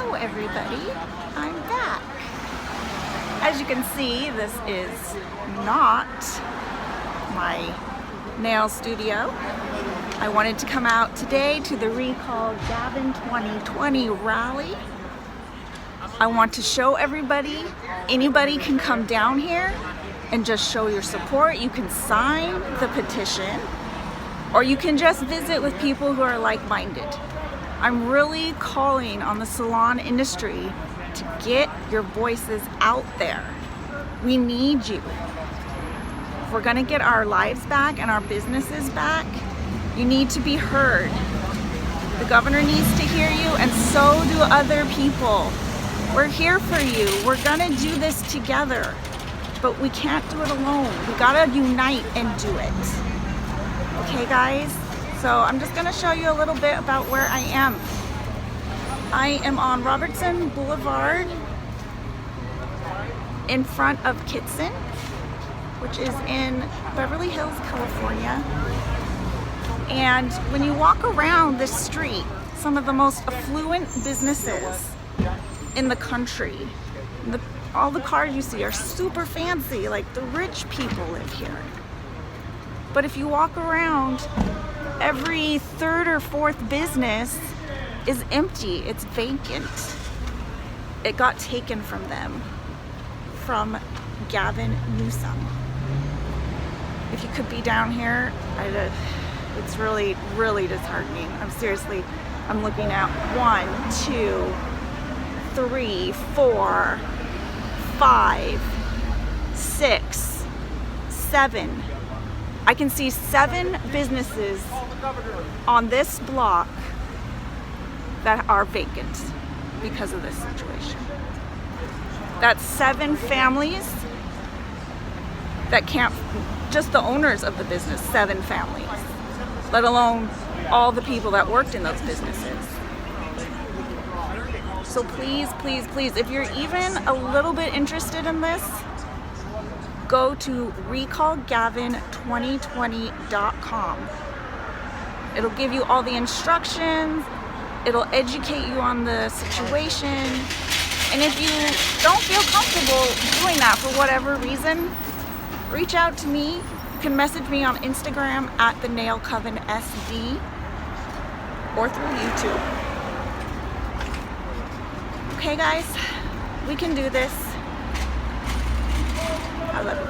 Hello everybody, I'm back. As you can see, this is not my nail studio. I wanted to come out today to the Recall Gavin 2020 rally. I want to show everybody, anybody can come down here and just show your support. You can sign the petition, or you can just visit with people who are like-minded. I'm really calling on the salon industry to get your voices out there. We need you. If we're gonna get our lives back and our businesses back, you need to be heard. The governor needs to hear you, and so do other people. We're here for you. We're gonna do this together, but we can't do it alone. We gotta unite and do it. Okay, guys? So I'm just gonna show you a little bit about where I am. I am on Robertson Boulevard in front of Kitson, which is in Beverly Hills, California. And when you walk around this street, some of the most affluent businesses in the country, all the cars you see are super fancy, like the rich people live here. But if you walk around, every third or fourth business is empty. It's vacant. It got taken from them, from Gavin Newsom. If you could be down here, it's really, really disheartening. I'm looking at 1, 2, 3, 4, 5, 6, 7. I can see 7 businesses on this block that are vacant because of this situation. That's 7 families that can't, just the owners of the business, 7 families, let alone all the people that worked in those businesses. So please, please, please, if you're even a little bit interested in this, go to recallgavin2020.com. It'll give you all the instructions, it'll educate you on the situation, and if you don't feel comfortable doing that for whatever reason, reach out to me. You can message me on Instagram at the Nail Coven SD or through YouTube. Okay guys, we can do this. I love you.